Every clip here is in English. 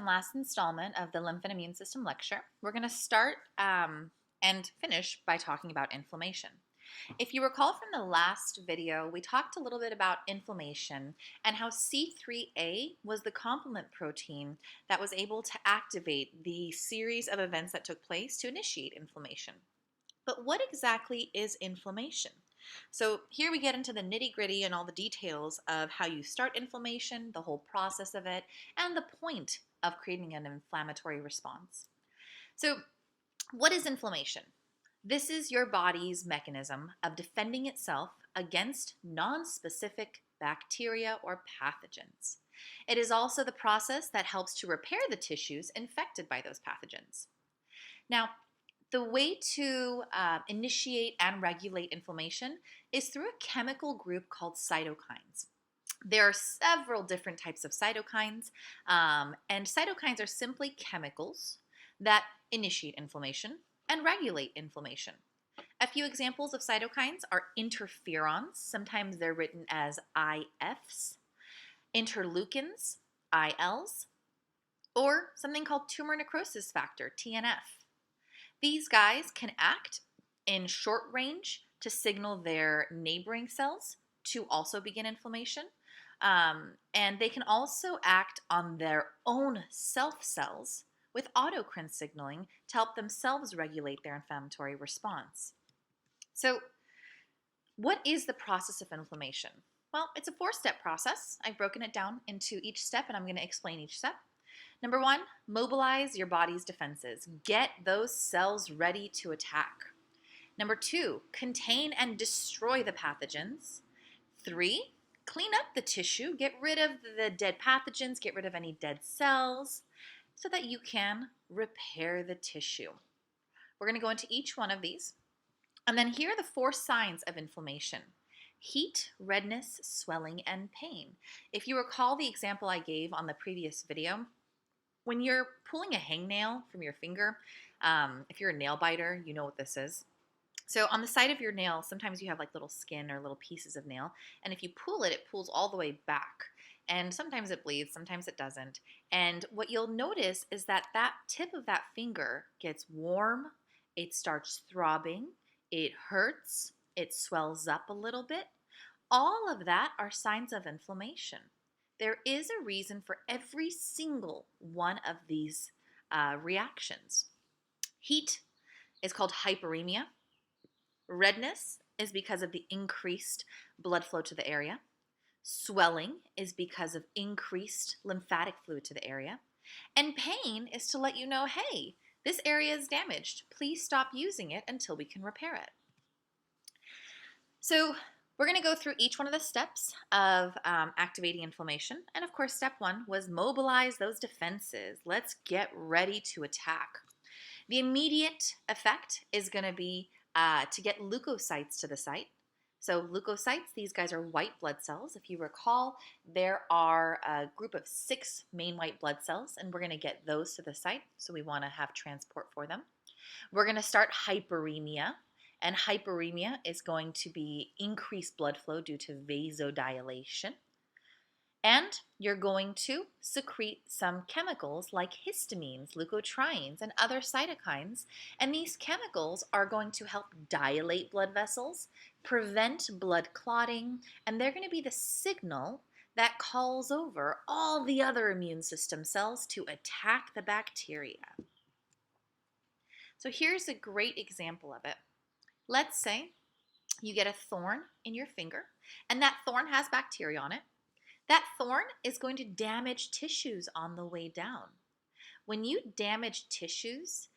and last installment of the Lymph and Immune System lecture. We're going to start and finish by talking about inflammation. If you recall from the last video, we talked a little bit about inflammation and how C3a was the complement protein that was able to activate the series of events that took place to initiate inflammation. But what exactly is inflammation? So here we get into the nitty-gritty and all the details of how you start inflammation, the whole process of it, and the point of creating an inflammatory response. So what is inflammation? This is your body's mechanism of defending itself against nonspecific bacteria or pathogens. It is also the process that helps to repair the tissues infected by those pathogens. Now, the way to initiate and regulate inflammation is through a chemical group called cytokines. There are several different types of cytokines, and cytokines are simply chemicals that initiate inflammation and regulate inflammation. A few examples of cytokines are interferons, sometimes they're written as IFs, interleukins, ILs, or something called tumor necrosis factor, TNF. These guys can act in short range to signal their neighboring cells to also begin inflammation. And they can also act on their own self cells with autocrine signaling to help themselves regulate their inflammatory response. So, what is the process of inflammation? Well, it's a 4-step process. I've broken it down into each step, and I'm going to explain each step. Number 1, mobilize your body's defenses. Get those cells ready to attack. Number 2, contain and destroy the pathogens. 3, clean up the tissue. Get rid of the dead pathogens, get rid of any dead cells so that you can repair the tissue. We're going to go into each one of these. And then here are the 4 signs of inflammation: heat, redness, swelling, and pain. If you recall the example I gave on the previous video, when you're pulling a hangnail from your finger, if you're a nail biter, you know what this is. So on the side of your nail, sometimes you have like little skin or little pieces of nail, and if you pull it, it pulls all the way back. And sometimes it bleeds, sometimes it doesn't. And what you'll notice is that that tip of that finger gets warm, it starts throbbing, it hurts, it swells up a little bit. All of that are signs of inflammation. There is a reason for every single one of these reactions. Heat is called hyperemia. Redness is because of the increased blood flow to the area. Swelling is because of increased lymphatic fluid to the area. And pain is to let you know, hey, this area is damaged. Please stop using it until we can repair it. So we're going to go through each one of the steps of activating inflammation. And of course, step 1 was mobilize those defenses. Let's get ready to attack. The immediate effect is going to be to get leukocytes to the site. So leukocytes, these guys are white blood cells. If you recall, there are a group of 6 main white blood cells, and we're going to get those to the site. So we want to have transport for them. We're going to start hyperemia. And hyperemia is going to be increased blood flow due to vasodilation. And you're going to secrete some chemicals like histamines, leukotrienes, and other cytokines. And these chemicals are going to help dilate blood vessels, prevent blood clotting, and they're going to be the signal that calls over all the other immune system cells to attack the bacteria. So here's a great example of it. Let's say you get a thorn in your finger, and that thorn has bacteria on it. That thorn is going to damage tissues on the way down. When you damaged tissues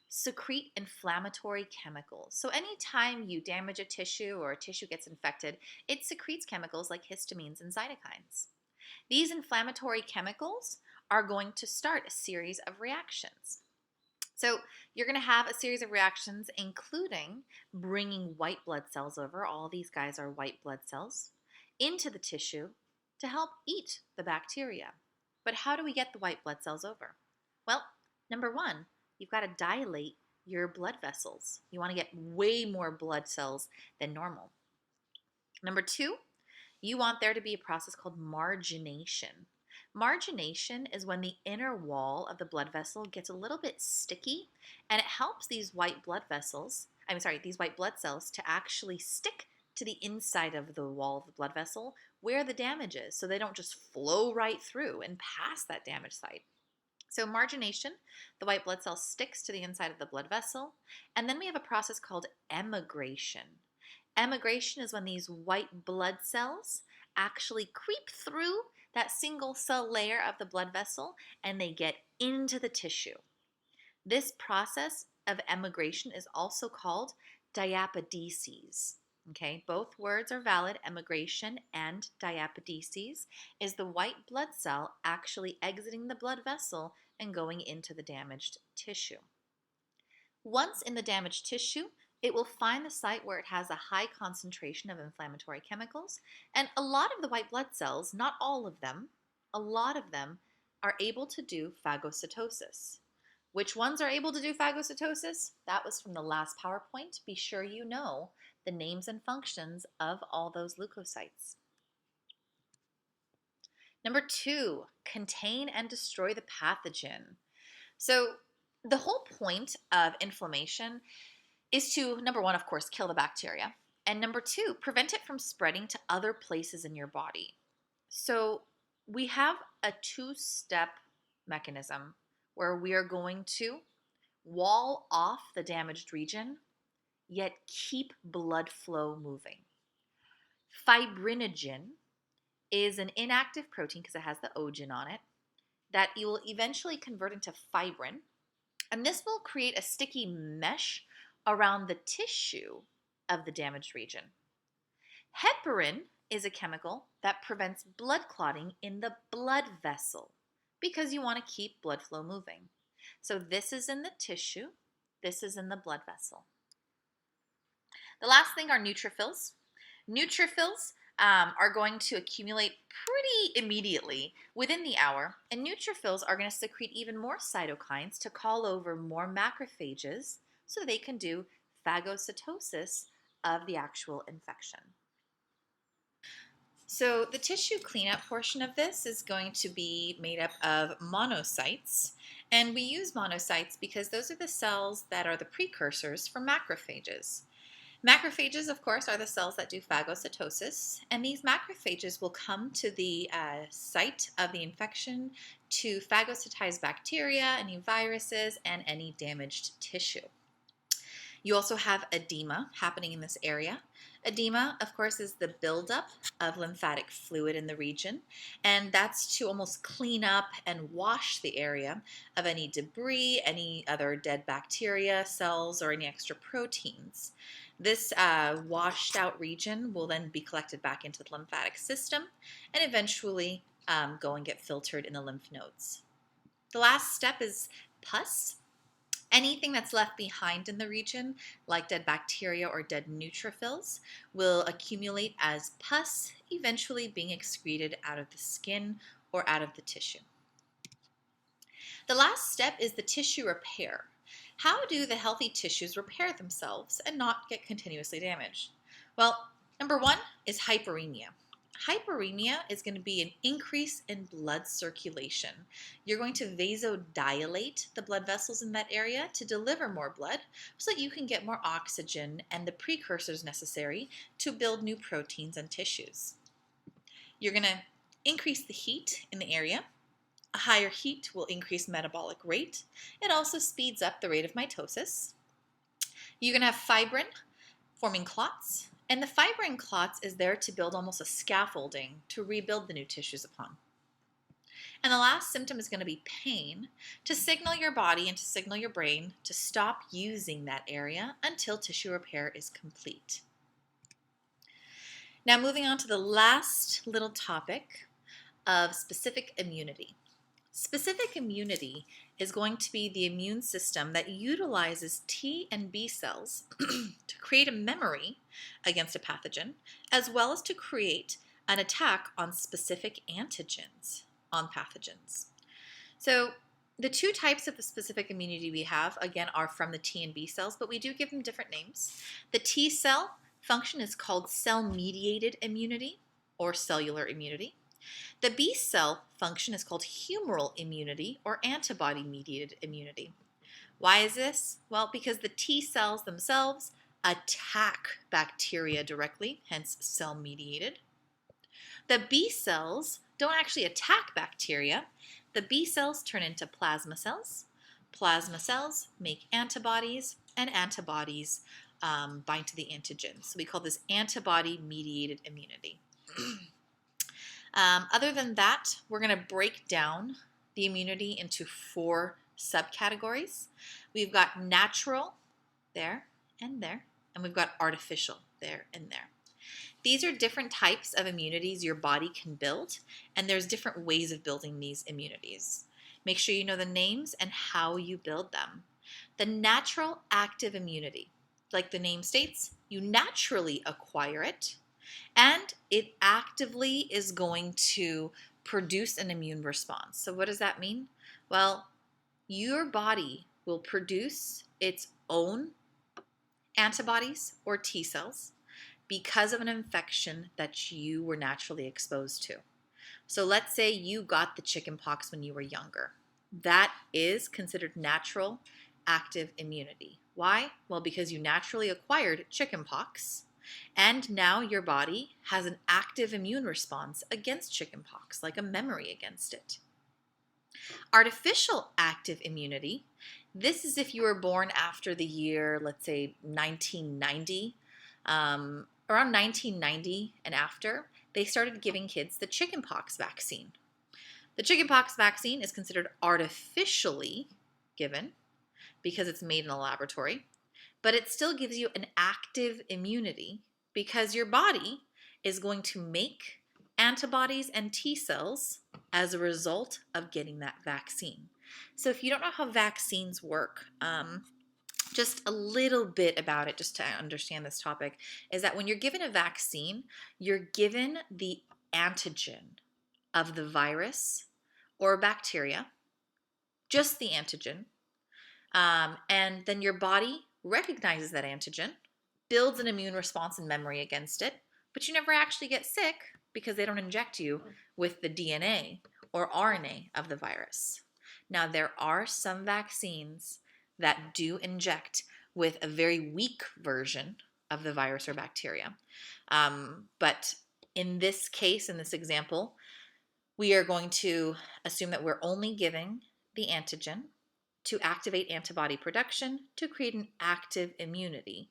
secrete inflammatory chemicals. So anytime you damage a tissue or a tissue gets infected, it secretes chemicals like histamines and cytokines. These inflammatory chemicals are going to start a series of reactions. So you're going to have a series of reactions, including bringing white blood cells over. All these guys are white blood cells into the tissue to help eat the bacteria. But how do we get the white blood cells over? Well, number 1, you've got to dilate your blood vessels. You want to get way more blood cells than normal. Number 2, you want there to be a process called margination. Margination is when the inner wall of the blood vessel gets a little bit sticky, and it helps these these white blood cells to actually stick to the inside of the wall of the blood vessel where the damage is, so they don't just flow right through and pass that damaged site. So margination, the white blood cell sticks to the inside of the blood vessel, and then we have a process called emigration. Emigration is when these white blood cells actually creep through that single cell layer of the blood vessel and they get into the tissue. This process of emigration is also called diapedesis. Okay, both words are valid. Emigration and diapedesis is the white blood cell actually exiting the blood vessel and going into the damaged tissue. Once in the damaged tissue, it will find the site where it has a high concentration of inflammatory chemicals, and a lot of the white blood cells, not all of them, a lot of them are able to do phagocytosis. Which ones are able to do phagocytosis? That was from the last PowerPoint. Be sure you know the names and functions of all those leukocytes. Number 2, contain and destroy the pathogen. So the whole point of inflammation is to, number 1, of course, kill the bacteria. And number 2, prevent it from spreading to other places in your body. So we have a 2-step mechanism where we are going to wall off the damaged region, yet keep blood flow moving. Fibrinogen is an inactive protein because it has the ogen on it that you will eventually convert into fibrin, and this will create a sticky mesh around the tissue of the damaged region. Heparin is a chemical that prevents blood clotting in the blood vessel because you want to keep blood flow moving. So this is in the tissue, this is in the blood vessel. The last thing are neutrophils. Neutrophils are going to accumulate pretty immediately within the hour, and neutrophils are going to secrete even more cytokines to call over more macrophages so they can do phagocytosis of the actual infection. So the tissue cleanup portion of this is going to be made up of monocytes, and we use monocytes because those are the cells that are the precursors for macrophages. Macrophages, of course, are the cells that do phagocytosis, and these macrophages will come to the site of the infection to phagocytize bacteria, any viruses, and any damaged tissue. You also have edema happening in this area. Edema, of course, is the buildup of lymphatic fluid in the region, and that's to almost clean up and wash the area of any debris, any other dead bacteria, cells, or any extra proteins. This washed out region will then be collected back into the lymphatic system and eventually go and get filtered in the lymph nodes. The last step is pus. Anything that's left behind in the region, like dead bacteria or dead neutrophils, will accumulate as pus, eventually being excreted out of the skin or out of the tissue. The last step is the tissue repair. How do the healthy tissues repair themselves and not get continuously damaged? Well, number 1 is hyperemia. Hyperemia is going to be an increase in blood circulation. You're going to vasodilate the blood vessels in that area to deliver more blood so that you can get more oxygen and the precursors necessary to build new proteins and tissues. You're going to increase the heat in the area. A higher heat will increase metabolic rate. It also speeds up the rate of mitosis. You're going to have fibrin forming clots. And the fibrin clots is there to build almost a scaffolding to rebuild the new tissues upon. And the last symptom is going to be pain to signal your body and to signal your brain to stop using that area until tissue repair is complete. Now moving on to the last little topic of specific immunity. Specific immunity is going to be the immune system that utilizes T and B cells to create a memory against a pathogen, as well as to create an attack on specific antigens on pathogens. So the 2 types of the specific immunity we have, again, are from the T and B cells, but we do give them different names. The T cell function is called cell-mediated immunity or cellular immunity. The B cell function is called humoral immunity or antibody-mediated immunity. Why is this? Well, because the T cells themselves attack bacteria directly, hence cell-mediated. The B cells don't actually attack bacteria. The B cells turn into plasma cells. Plasma cells make antibodies, and antibodies bind to the antigen. So we call this antibody-mediated immunity. Other than that, we're going to break down the immunity into 4 subcategories. We've got natural, there and there, and we've got artificial, there and there. These are different types of immunities your body can build, and there's different ways of building these immunities. Make sure you know the names and how you build them. The natural active immunity, like the name states, you naturally acquire it, and it actively is going to produce an immune response. So what does that mean? Well, your body will produce its own antibodies or T cells because of an infection that you were naturally exposed to. So let's say you got the chickenpox when you were younger. That is considered natural active immunity. Why? Well, because you naturally acquired chickenpox, and now your body has an active immune response against chickenpox, like a memory against it. Artificial active immunity, this is if you were born after the year, let's say 1990. Around 1990 and after, they started giving kids the chickenpox vaccine. The chickenpox vaccine is considered artificially given because it's made in a laboratory, but it still gives you an active immunity because your body is going to make antibodies and T cells as a result of getting that vaccine. So if you don't know how vaccines work, just a little bit about it, just to understand this topic, is that when you're given a vaccine, you're given the antigen of the virus or bacteria, just the antigen, and then your body recognizes that antigen, builds an immune response and memory against it, but you never actually get sick because they don't inject you with the DNA or RNA of the virus. Now, there are some vaccines that do inject with a very weak version of the virus or bacteria. But in this case, in this example, we are going to assume that we're only giving the antigen to activate antibody production to create an active immunity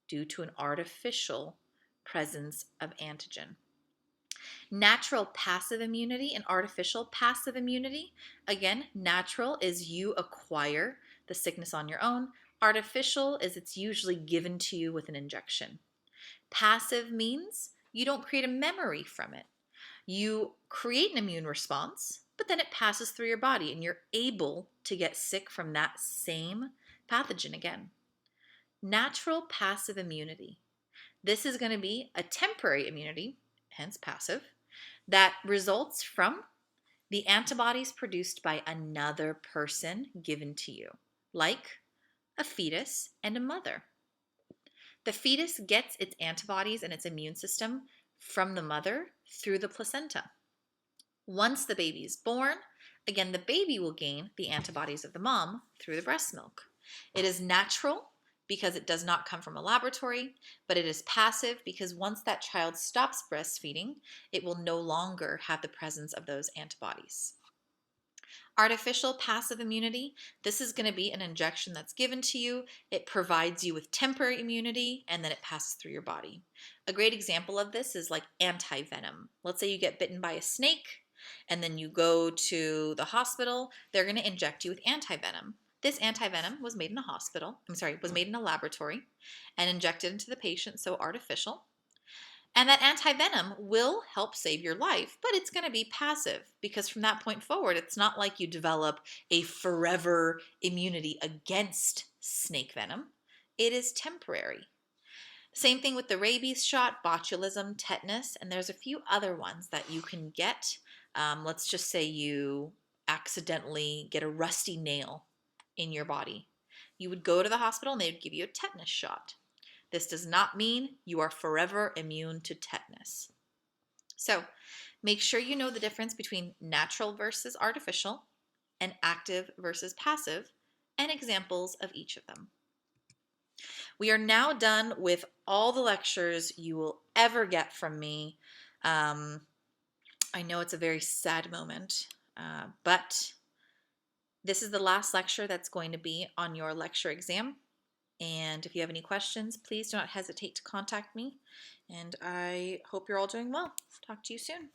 due to an artificial presence of antigen. Natural passive immunity and artificial passive immunity. Again, natural is you acquire the sickness on your own. Artificial is it's usually given to you with an injection. Passive means you don't create a memory from it. You create an immune response, but then it passes through your body and you're able to get sick from that same pathogen again. Natural passive immunity. This is going to be a temporary immunity, hence passive, that results from the antibodies produced by another person given to you, like a fetus and a mother. The fetus gets its antibodies and its immune system from the mother through the placenta. Once the baby is born, again, the baby will gain the antibodies of the mom through the breast milk. It is natural because it does not come from a laboratory, but it is passive because once that child stops breastfeeding, it will no longer have the presence of those antibodies. Artificial passive immunity, this is going to be an injection that's given to you. It provides you with temporary immunity and then it passes through your body. A great example of this is like anti-venom. Let's say you get bitten by a snake and then you go to the hospital. They're going to inject you with anti-venom. This anti-venom was made in a laboratory and injected into the patient, so artificial. And that anti-venom will help save your life, but it's going to be passive because from that point forward, it's not like you develop a forever immunity against snake venom. It is temporary. Same thing with the rabies shot, botulism, tetanus, and there's a few other ones that you can get. Let's just say you accidentally get a rusty nail in your body. You would go to the hospital and they would give you a tetanus shot. This does not mean you are forever immune to tetanus. So Make sure you know the difference between natural versus artificial and active versus passive and examples of each of them. We are now done with all the lectures you will ever get from me. I know it's a very sad moment, but this is the last lecture that's going to be on your lecture exam. And if you have any questions, please do not hesitate to contact me. And I hope you're all doing well. Talk to you soon.